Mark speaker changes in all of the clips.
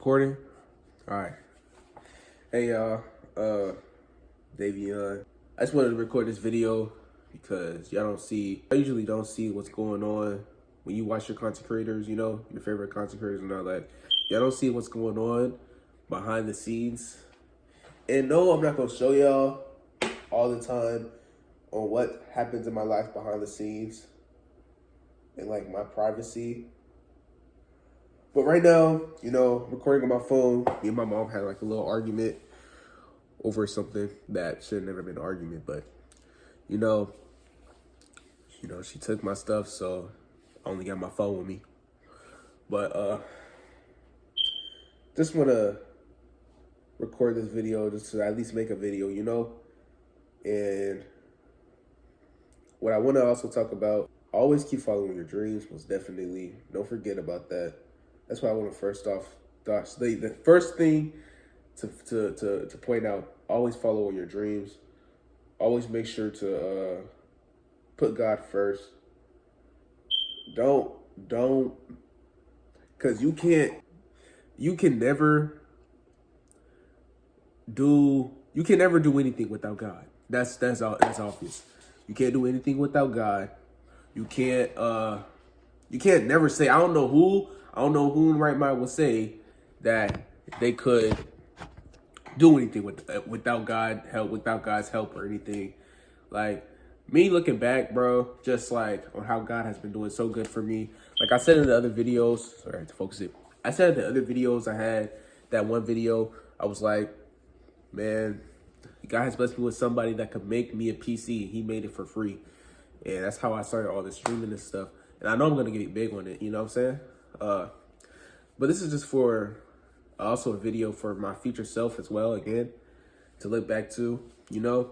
Speaker 1: Recording? Alright. Hey y'all, Davion. I just wanted to record this video because I usually don't see what's going on when you watch your content creators, you know, your favorite content creators and all that. Y'all don't see what's going on behind the scenes. And no, I'm not gonna show y'all all the time on what happens in my life behind the scenes and like my privacy. But right now, you know, recording on my phone, me and my mom had like a little argument over something that should have never been an argument, but you know, she took my stuff, so I only got my phone with me. But just wanna record this video just to at least make a video, you know? And what I wanna also talk about, always keep following your dreams, most definitely. Don't forget about that. That's why I want to the first thing to point out, always follow your dreams. Always make sure to put God first. Don't, because you can never do anything without God. That's obvious. You can't do anything without God. You can't never say, I don't know who in right mind would say that they could do anything without God's help or anything. Like me looking back, bro, just like on how God has been doing so good for me. Like I said in the other videos, sorry, I have to focus it. I said in the other videos I had, that one video, I was like, man, God has blessed me with somebody that could make me a PC. He made it for free. And that's how I started all this streaming and stuff. And I know I'm going to get big on it, you know what I'm saying? But this is just for also a video for my future self as well, again, to look back to, you know.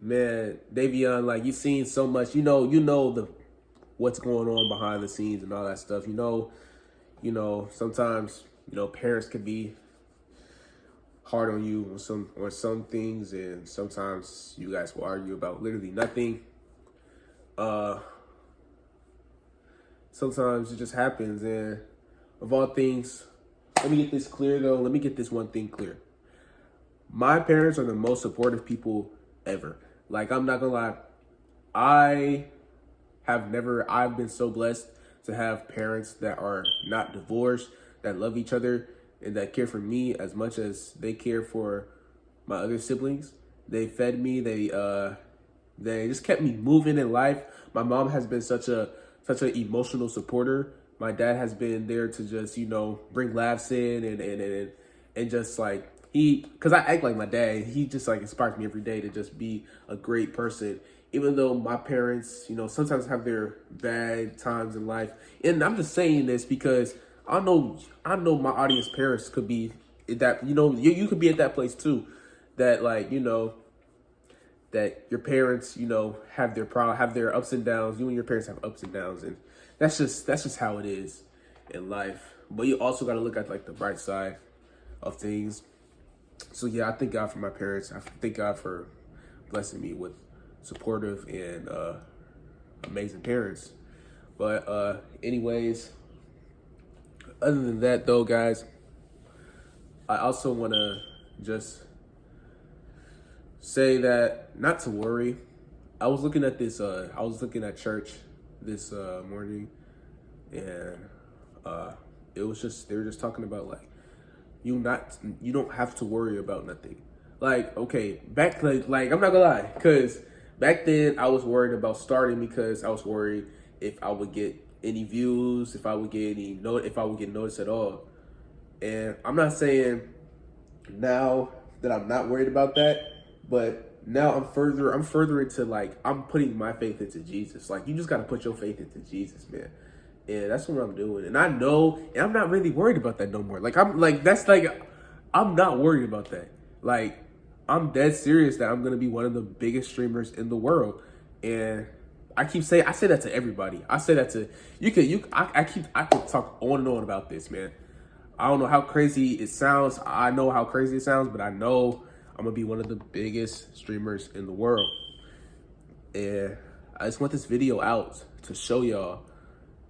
Speaker 1: Man, Davion, like you've seen so much, you know what's going on behind the scenes and all that stuff. You know, sometimes, parents can be hard on you on some things, and sometimes you guys will argue about literally nothing. Sometimes it just happens, and of all things, let me get this clear though. Let me get this one thing clear. My parents are the most supportive people ever. Like, I'm not gonna lie, I've been so blessed to have parents that are not divorced, that love each other, and that care for me as much as they care for my other siblings. They fed me. They just kept me moving in life. My mom has been such an emotional supporter. My dad has been there to just, bring laughs in and just like because I act like my dad. He just like inspires me every day to just be a great person. Even though my parents, sometimes have their bad times in life. And I'm just saying this because I know my audience parents could be at that, you could be at that place too. That like, that your parents, have their ups and downs. You and your parents have ups and downs, and that's just how it is in life. But you also got to look at like the bright side of things. So yeah, I thank God for my parents. I thank God for blessing me with supportive and amazing parents. But anyways, other than that though, guys, I also want to just say that not to worry. I was looking at church this morning, and they were just talking about like you don't have to worry about nothing. Like, okay, like I'm not gonna lie, because back then I was worried about starting because I was worried if I would get any views, if I would get noticed at all. And I'm not saying now that I'm not worried about that, but now I'm further into like, I'm putting my faith into Jesus. Like, you just got to put your faith into Jesus, man. And that's what I'm doing. And I know, and I'm not really worried about that no more. Like, I'm not worried about that. Like, I'm dead serious that I'm going to be one of the biggest streamers in the world. And I say that to everybody. I say that to, I could talk on and on about this, man. I don't know how crazy it sounds. I know how crazy it sounds, but I know I'm going to be one of the biggest streamers in the world. And I just want this video out to show y'all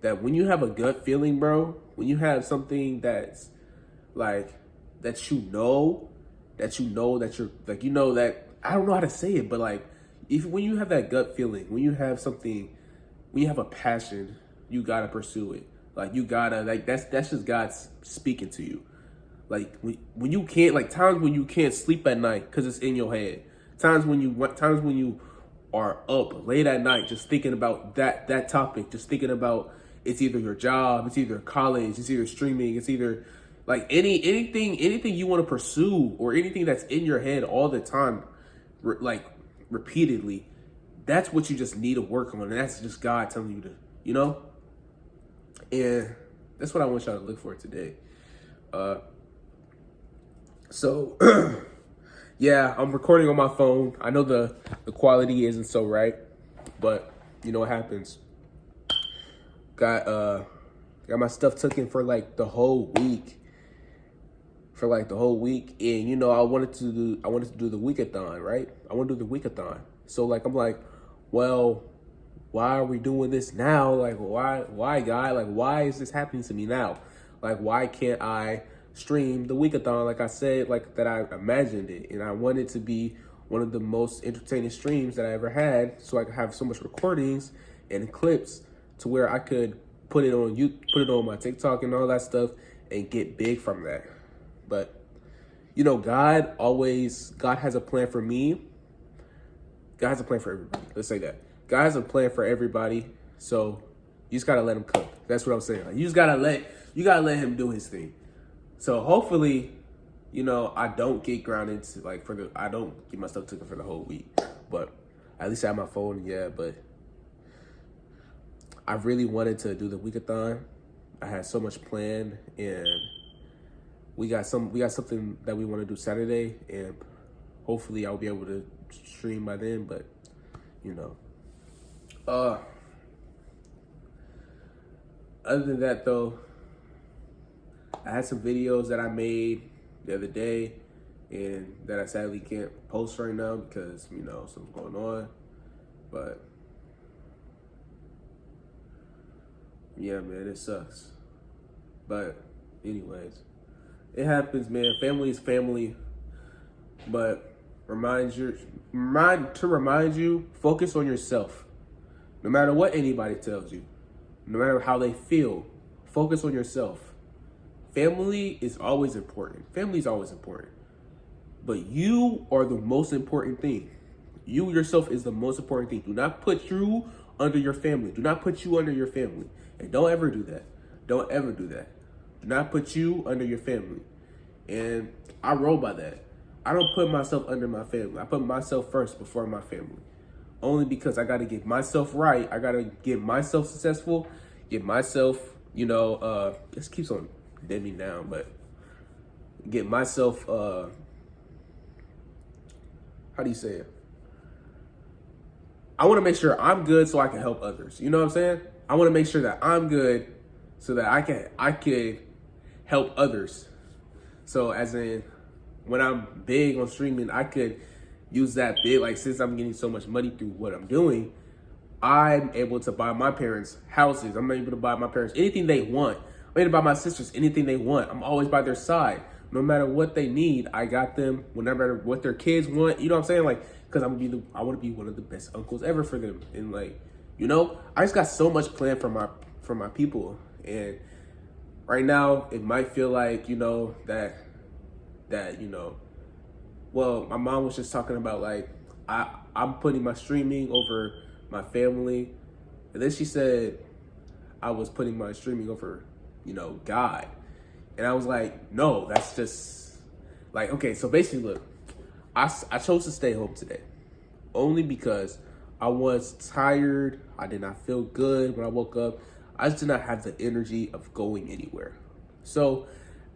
Speaker 1: that when you have a gut feeling, bro, when you have something that's like that that you're like, that, I don't know how to say it, but like, if when you have that gut feeling, when you have something, when you have a passion, you gotta pursue it. Like, you gotta, like, that's just God speaking to you. Like, when you can't, like, times when you can't sleep at night because it's in your head. Times when you are up late at night just thinking about that topic, just thinking about, it's either your job, it's either college, it's either streaming, it's either like anything you want to pursue, or anything that's in your head all the time, like repeatedly. That's what you just need to work on, and that's just God telling you to, and that's what I want y'all to look for today. So yeah, I'm recording on my phone. I know the quality isn't so right, but you know what happens. Got my stuff taken for like the whole week. And I wanted to do the weekathon, right? I want to do the weekathon. So like, I'm like, well, why are we doing this now? Like, why, God? Like, why is this happening to me now? Like, why can't I stream the weekathon like I said, like that I imagined it? And I want it to be one of the most entertaining streams that I ever had, so I could have so much recordings and clips to where I could put it on my TikTok and all that stuff and get big from that. But God has a plan for me. God has a plan for everybody. Let's say that. God has a plan for everybody. So you just gotta let him cook. That's what I'm saying. Like, you gotta let him do his thing. So hopefully, I don't get grounded to, I don't get my stuff taken for the whole week. But at least I have my phone, yeah. But I really wanted to do the weekathon. I had so much planned, and we got something that we want to do Saturday, and hopefully I'll be able to stream by then. But other than that though, I had some videos that I made the other day and that I sadly can't post right now because something's going on. But yeah, man, it sucks. But anyways, it happens, man. Family is family. But remind you, focus on yourself. No matter what anybody tells you, no matter how they feel, focus on yourself. Family is always important. Family is always important. But you are the most important thing. You yourself is the most important thing. Do not put you under your family. Do not put you under your family. And don't ever do that. Don't ever do that. Do not put you under your family. And I roll by that. I don't put myself under my family. I put myself first before my family. Only because I got to get myself right. I got to get myself successful. Get myself, this keeps on dead me down, but get myself, how do you say it? I want to make sure I'm good so I can help others. You know what I'm saying? I want to make sure that I'm good so that I could help others. So as in, when I'm big on streaming, I could use that big, like, since I'm getting so much money through what I'm doing, I'm able to buy my parents houses. I'm able to buy my parents anything they want. I'm able to buy my sisters anything they want. I'm always by their side. No matter what they need, I got them. No matter what their kids want, you know what I'm saying? Like, because I want to be one of the best uncles ever for them. And like, I just got so much planned for my people. And right now, it might feel like, well, my mom was just talking about, like, I'm putting my streaming over my family. And then she said I was putting my streaming over, God. And I was like, no, that's just, like, okay, so basically, look, I chose to stay home today. Only because I was tired. I did not feel good when I woke up. I just did not have the energy of going anywhere. So,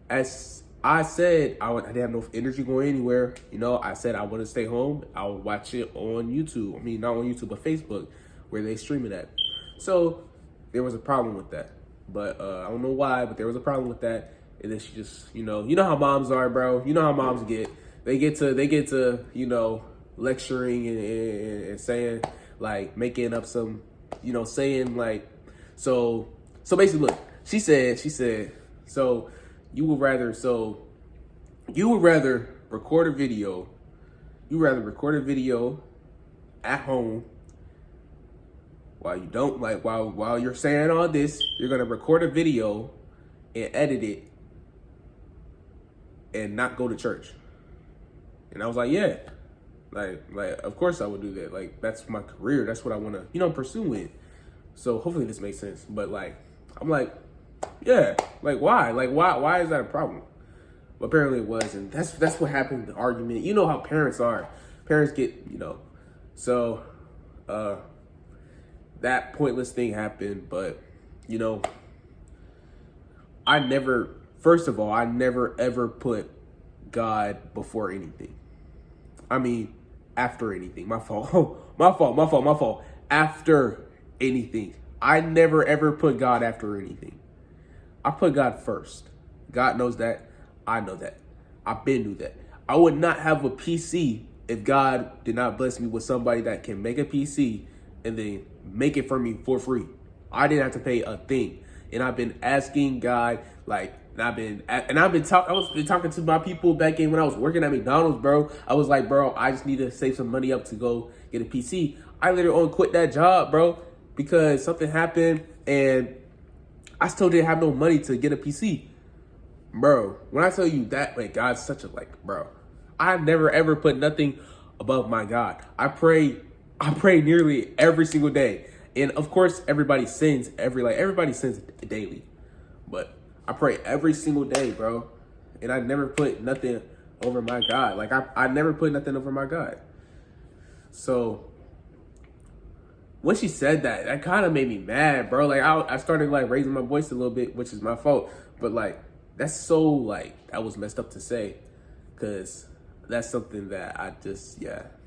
Speaker 1: as I said, I didn't have no energy going anywhere. I said I want to stay home. I'll watch it on YouTube. I mean, not on YouTube, but Facebook, where they stream it at. So there was a problem with that. But I don't know why, but there was a problem with that. And then she just, you know how moms are, bro. You know how moms get. They get to, lecturing and saying, like, making up some, saying, like, so So basically, look, she said, so you would rather record a video, at home while you don't like while you're saying all this, you're gonna record a video and edit it and not go to church. And I was like, yeah. Like of course I would do that. Like that's my career. That's what I wanna, pursue in. So hopefully this makes sense. But like I'm like, yeah, like why? Like why is that a problem? But apparently it was, and that's what happened, the argument. You know how parents are. Parents get, so that pointless thing happened, but I never ever put God before anything. I mean, after anything. My fault. my fault. After anything. I never ever put God after anything. I put God first. God knows that. I know that. I've been through that. I would not have a PC if God did not bless me with somebody that can make a PC and then make it for me for free. I didn't have to pay a thing. And I've been asking God, like, I was talking to my people back in when I was working at McDonald's, bro. I was like, bro, I just need to save some money up to go get a PC. I literally only quit that job, bro, because something happened and I still didn't have no money to get a PC. Bro, when I tell you that, like, God's such a, like, bro, I never ever put nothing above my God. I pray nearly every single day. And of course, everybody sins daily. But I pray every single day, bro. And I never put nothing over my God. Like, I never put nothing over my God. So when she said that, that kind of made me mad, bro. Like, I started, like, raising my voice a little bit, which is my fault. But, like, that's so, like, that was messed up to say. Because that's something that I just,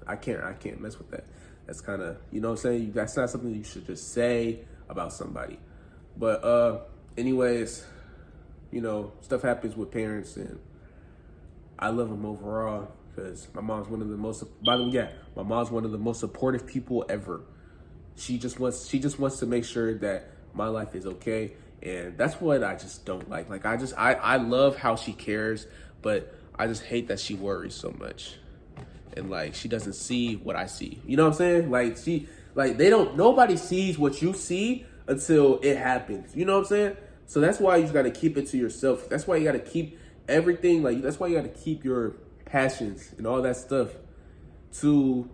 Speaker 1: I can't mess with that. That's kind of, you know what I'm saying? That's not something you should just say about somebody. But anyways, stuff happens with parents, and I love them overall because my mom's one of the most, by the way, my mom's one of the most supportive people ever. She just wants to make sure that my life is okay. And that's what I just don't like. Like, I love how she cares, but I just hate that she worries so much. And, like, she doesn't see what I see. You know what I'm saying? Like, nobody sees what you see until it happens. You know what I'm saying? So that's why you got to keep it to yourself. That's why you got to keep everything, like, that's why you got to keep your passions and all that stuff to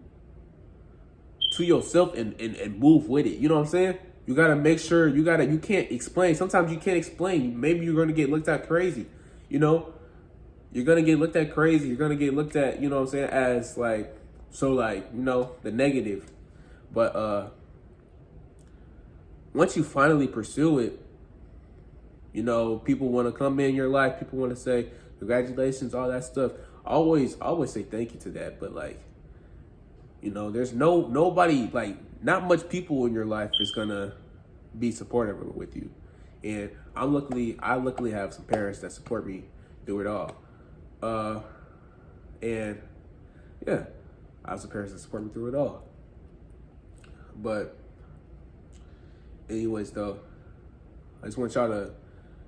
Speaker 1: yourself and move with it. You know what I'm saying? You got to make sure you can't explain. Sometimes you can't explain. Maybe you're going to get looked at crazy, You're going to get looked at crazy. You're going to get looked at, you know what I'm saying, as like, so like, the negative. But once you finally pursue it, people want to come in your life. People want to say, congratulations, all that stuff. I always say thank you to that. But like, there's nobody, like, not much people in your life is going to be supportive with you. And I luckily have some parents that support me through it all. And yeah, I have some parents that support me through it all. But anyways, though, I just want y'all to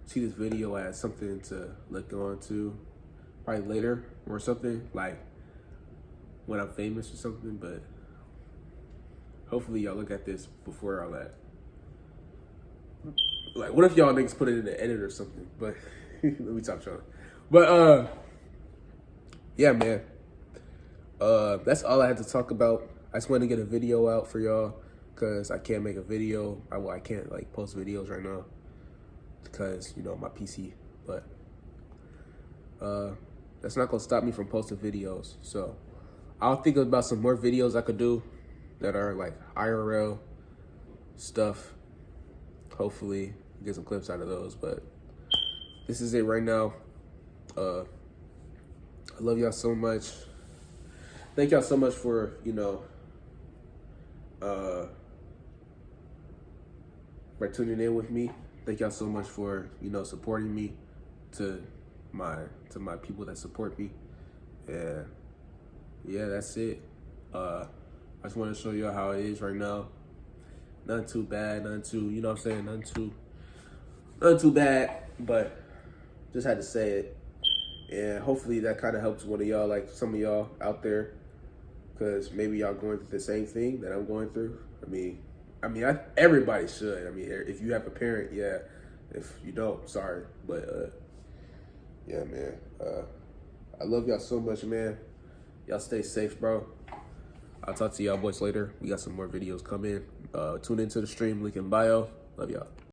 Speaker 1: see this video as something to look on to probably later or something, like when I'm famous or something. But hopefully y'all look at this before all that. Like, what if y'all niggas put it in the edit or something? But let me stop trying. But yeah, man. That's all I had to talk about. I just wanted to get a video out for y'all because I can't make a video. I can't, like, post videos right now because, my PC. But that's not gonna stop me from posting videos. So I'll think about some more videos I could do that are like IRL stuff. Hopefully get some clips out of those. But this is it right now. I love y'all so much. Thank y'all so much for, for tuning in with me. Thank y'all so much for, supporting me, to my people that support me. And yeah, that's it. I just want to show y'all how it is right now. Nothing too bad, nothing too, nothing too Nothing too bad, but just had to say it. And hopefully that kind of helps one of y'all, like some of y'all out there, because maybe y'all going through the same thing that I'm going through. Everybody should. I mean, if you have a parent, yeah. If you don't, sorry, but yeah, man. I love y'all so much, man. Y'all stay safe, bro. I'll talk to y'all boys later. We got some more videos coming. Tune into the stream, link in bio. Love y'all.